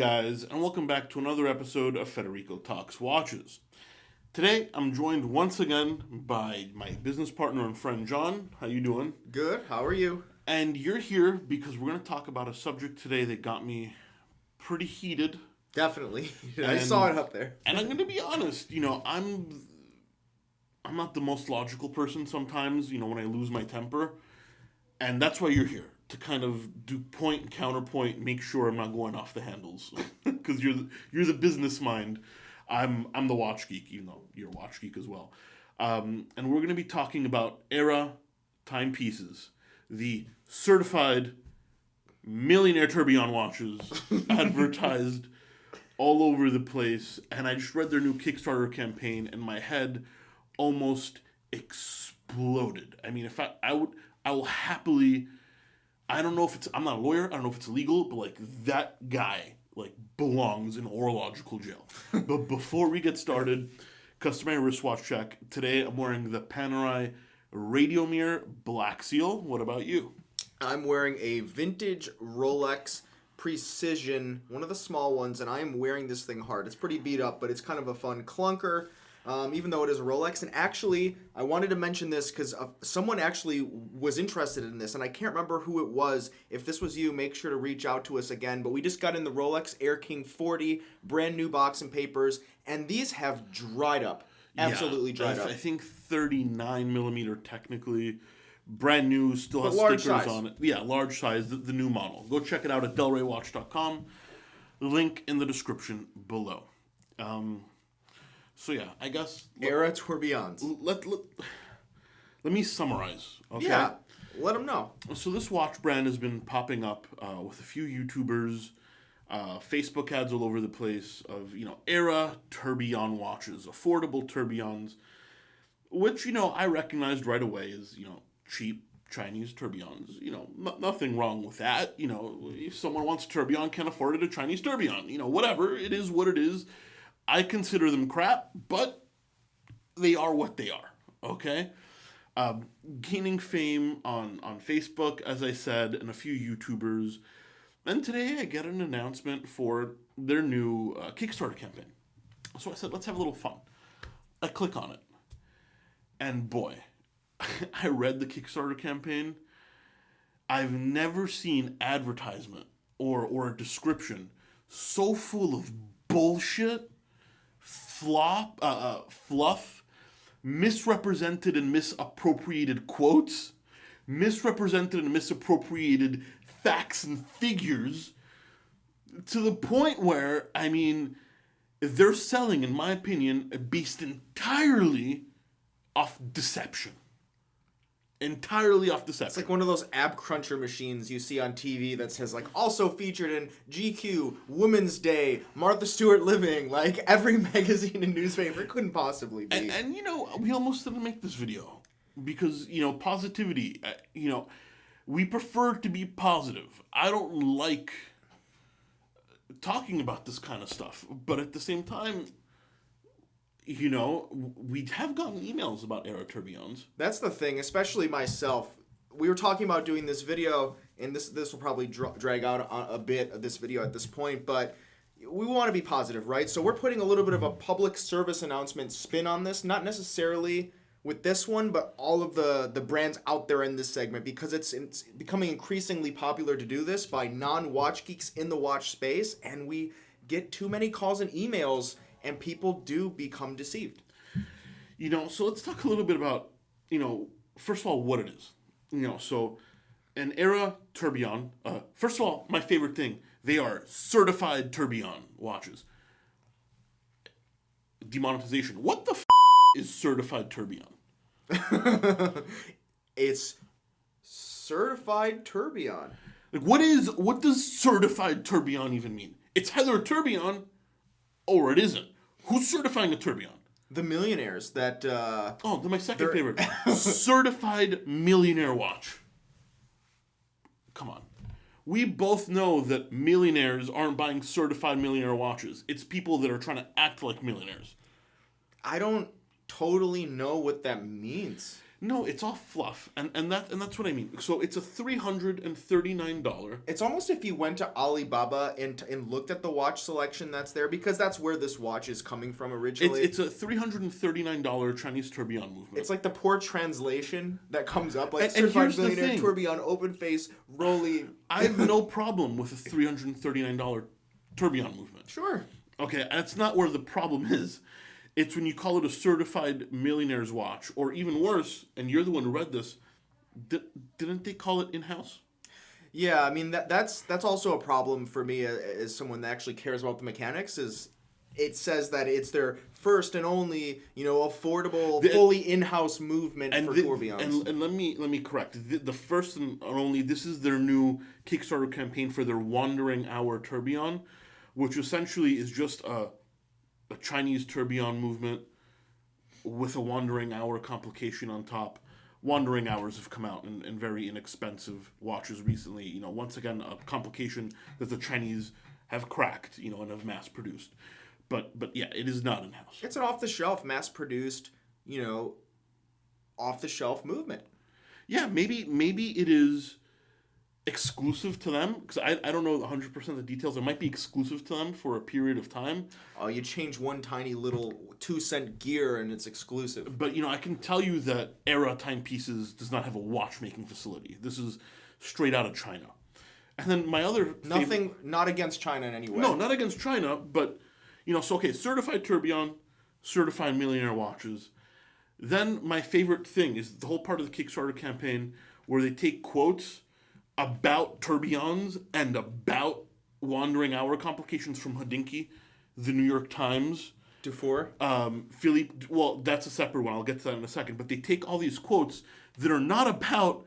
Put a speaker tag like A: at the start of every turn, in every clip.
A: guys, and welcome back to another episode of Federico Talks Watches. Today, I'm joined once again by my business partner and friend, John. How you doing?
B: Good. How are you? And
A: you're here because we're going to talk about a subject today that got me pretty heated.
B: Definitely. I saw it up there.
A: And I'm going to be honest, I'm not the most logical person sometimes, when I lose my temper. And that's why you're here, to kind of do point and counterpoint, make sure I'm not going off the handles. Because you're the business mind. I'm the watch geek, even though you're a watch geek as well. And we're going to be talking about Era timepieces, the certified Millionaire Tourbillon watches advertised all over the place. And I just read their new Kickstarter campaign, and my head almost exploded. I mean, I will happily, I don't know if it's, I'm not a lawyer, I don't know if it's illegal, but that guy belongs in horological jail. But before we get started, customary wristwatch check. Today I'm wearing the Panerai Radiomir Black Seal. What about you?
B: I'm wearing a vintage Rolex Precision, one of the small ones, and I am wearing this thing hard. It's pretty beat up, but it's kind of a fun clunker. Even though it is a Rolex. And actually, I wanted to mention this because someone actually was interested in this, and I can't remember who it was. If this was you, make sure to reach out to us again. But we just got in the Rolex Air King 40, brand new box and papers, and these have dried up. Absolutely dried up.
A: I think 39 millimeter technically. Brand new, still has stickers
B: size
A: on it. Yeah, large size, the new model. Go check it out at delraywatch.com. Link in the description below. So yeah, I guess
B: Era Tourbillons.
A: Let me summarize. Okay.
B: Yeah, let them know.
A: So this watch brand has been popping up with a few YouTubers, Facebook ads all over the place of Era Tourbillon watches, affordable tourbillons, which I recognized right away as cheap Chinese tourbillons. Nothing wrong with that. If someone wants a tourbillon, can't afford it, a Chinese tourbillon. Whatever, it is what it is. I consider them crap, but they are what they are, okay? Gaining fame on Facebook, as I said, and a few YouTubers. And today I get an announcement for their new Kickstarter campaign. So I said, let's have a little fun. I click on it. And boy, I read the Kickstarter campaign. I've never seen advertisement or a description so full of bullshit, fluff, misrepresented and misappropriated quotes, misrepresented and misappropriated facts and figures, to the point where, they're selling, in my opinion, based entirely off deception. Entirely off deception.
B: It's like one of those ab cruncher machines you see on TV that says also featured in GQ, Women's Day, Martha Stewart Living, every magazine and newspaper. It couldn't possibly be.
A: And we almost didn't make this video because positivity. We prefer to be positive. I don't like talking about this kind of stuff, but at the same time, we have gotten emails about Era Tourbillons.
B: That's the thing, especially myself. We were talking about doing this video, and this will probably drag out a bit of this video at this point, but we want to be positive, right? So we're putting a little bit of a public service announcement spin on this, not necessarily with this one, but all of the brands out there in this segment, because it's becoming increasingly popular to do this by non-watch geeks in the watch space, and we get too many calls and emails, and people do become deceived.
A: So let's talk a little bit about, first of all, what it is. So an Era Tourbillon, first of all, my favorite thing, they are certified tourbillon watches. Demonetization. What the is certified tourbillon?
B: It's certified tourbillon.
A: What does certified tourbillon even mean? It's either a tourbillon or it isn't. Who's certifying a tourbillon?
B: The millionaires that...
A: they're my second favorite. Certified millionaire watch. Come on. We both know that millionaires aren't buying certified millionaire watches. It's people that are trying to act like millionaires.
B: I don't totally know what that means.
A: No, it's all fluff, and that's what I mean. So it's a $339.
B: It's almost if you went to Alibaba and looked at the watch selection that's there, because that's where this watch is coming from originally.
A: It's a $339 Chinese tourbillon movement.
B: It's like the poor translation that comes up, like
A: and
B: certified
A: here's the
B: millionaire
A: thing.
B: tourbillon, open face, rolly.
A: I have no problem with a $339 tourbillon movement.
B: Sure.
A: Okay, and it's not where the problem is. It's when you call it a certified millionaire's watch, or even worse, and you're the one who read this, didn't they call it in-house?
B: Yeah, I mean that's also a problem for me as someone that actually cares about the mechanics. Is it says that it's their first and only, affordable, fully in-house movement for tourbillons.
A: And let me correct. The first and only, this is their new Kickstarter campaign for their Wandering Hour tourbillon, which essentially is just a Chinese tourbillon movement with a Wandering Hour complication on top. Wandering Hours have come out in very inexpensive watches recently. Once again, a complication that the Chinese have cracked, and have mass produced. But yeah, it is not in-house.
B: It's an off-the-shelf, mass-produced, off-the-shelf movement.
A: Yeah, maybe it is exclusive to them, because I don't know 100% of the details. It might be exclusive to them for a period of time.
B: Oh, you change one tiny little 2-cent gear and it's exclusive.
A: But, I can tell you that Era Timepieces does not have a watchmaking facility. This is straight out of China. And then my other...
B: Not against China in any way.
A: No, not against China, but, certified tourbillon, certified millionaire watches. Then my favorite thing is the whole part of the Kickstarter campaign where they take quotes about tourbillons and about Wandering Hour complications from Hodinkee, the New York Times,
B: Dufour,
A: Philippe. Well, that's a separate one. I'll get to that in a second. But they take all these quotes that are not about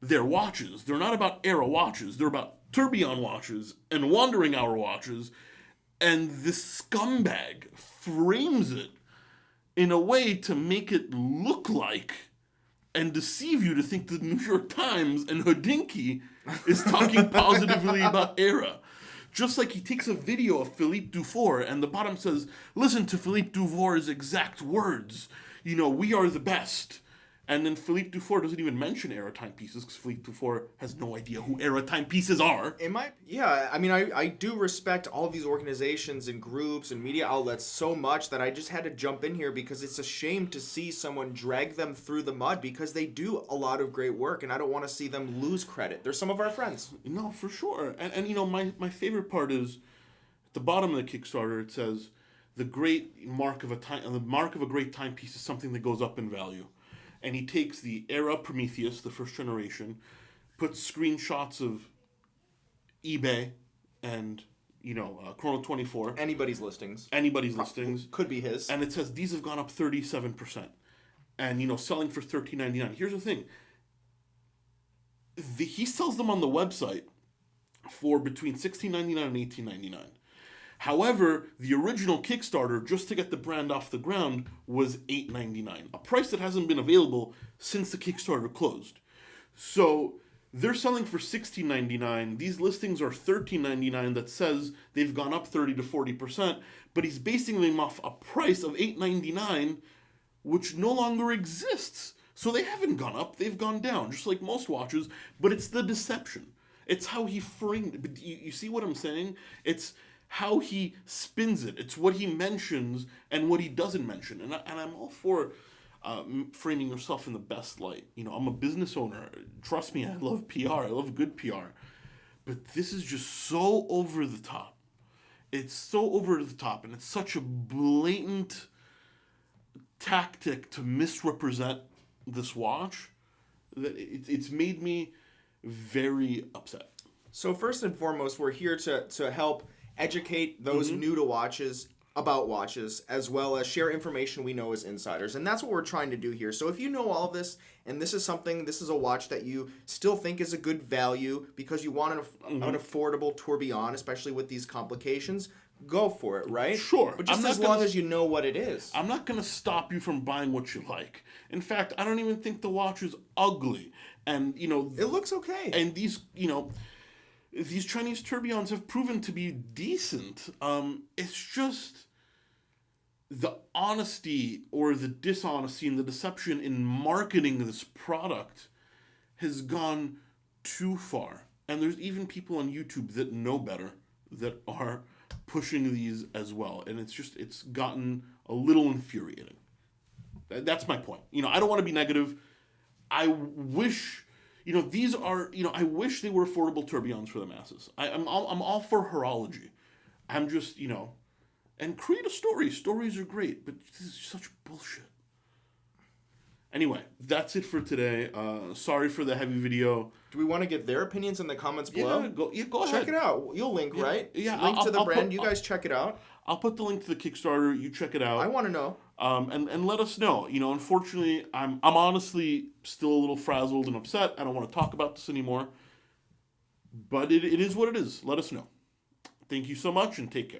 A: their watches. They're not about Era watches. They're about tourbillon watches and Wandering Hour watches. And this scumbag frames it in a way to make it look like and deceive you to think the New York Times and Hodinkee is talking positively about Era. Just like he takes a video of Philippe Dufour and the bottom says, listen to Philippe Dufour's exact words. We are the best. And then Philippe Dufour doesn't even mention Era timepieces because Philippe Dufour has no idea who Era timepieces are.
B: I do respect all of these organizations and groups and media outlets so much that I just had to jump in here because it's a shame to see someone drag them through the mud because they do a lot of great work and I don't want to see them lose credit. They're some of our friends.
A: No, for sure. And my favorite part is at the bottom of the Kickstarter it says the mark of a great timepiece is something that goes up in value. And he takes the Era Prometheus, the first generation, puts screenshots of eBay and, Chrono 24.
B: Anybody's listings. Could be his.
A: And it says these have gone up 37%. And, selling for $13.99. Here's the thing. He sells them on the website for between $16.99 and $18.99. However, the original Kickstarter, just to get the brand off the ground, was $8.99, a price that hasn't been available since the Kickstarter closed. So they're selling for $16.99. These listings are $13.99 that says they've gone up 30 to 40%, but he's basing them off a price of $8.99, which no longer exists. So they haven't gone up, they've gone down, just like most watches, but it's the deception. It's how he framed it. But you see what I'm saying? It's how he spins it. It's what he mentions and what he doesn't mention. And I'm all for framing yourself in the best light. I'm a business owner. Trust me, I love PR. I love good PR. But this is just so over the top. It's so over the top, and it's such a blatant tactic to misrepresent this watch that it's made me very upset.
B: So first and foremost, we're here to help educate those new to watches about watches, as well as share information we know as insiders. And that's what we're trying to do here. So if you know all of this, and this is a watch that you still think is a good value because you want an affordable tourbillon, especially with these complications, go for it, right?
A: Sure.
B: But just as long as you know what it is.
A: I'm not going to stop you from buying what you like. In fact, I don't even think the watch is ugly. And,
B: it looks okay.
A: And these Chinese tourbillons have proven to be decent. It's just the honesty or the dishonesty and the deception in marketing this product has gone too far. And there's even people on YouTube that know better that are pushing these as well. And it's gotten a little infuriating. That's my point. I don't want to be negative. I wish, these are, I wish they were affordable tourbillons for the masses. I'm all for horology. I'm just, and create a story. Stories are great, but this is such bullshit. Anyway, that's it for today. Sorry for the heavy video.
B: Do we want to get their opinions in the comments below?
A: Go ahead.
B: Check it out. You'll link, right?
A: Yeah.
B: Link to the brand. You guys check it out.
A: I'll put the link to the Kickstarter. You check it out.
B: I want to know.
A: And let us know. Unfortunately, I'm honestly still a little frazzled and upset. I don't want to talk about this anymore. But it is what it is. Let us know. Thank you so much and take care.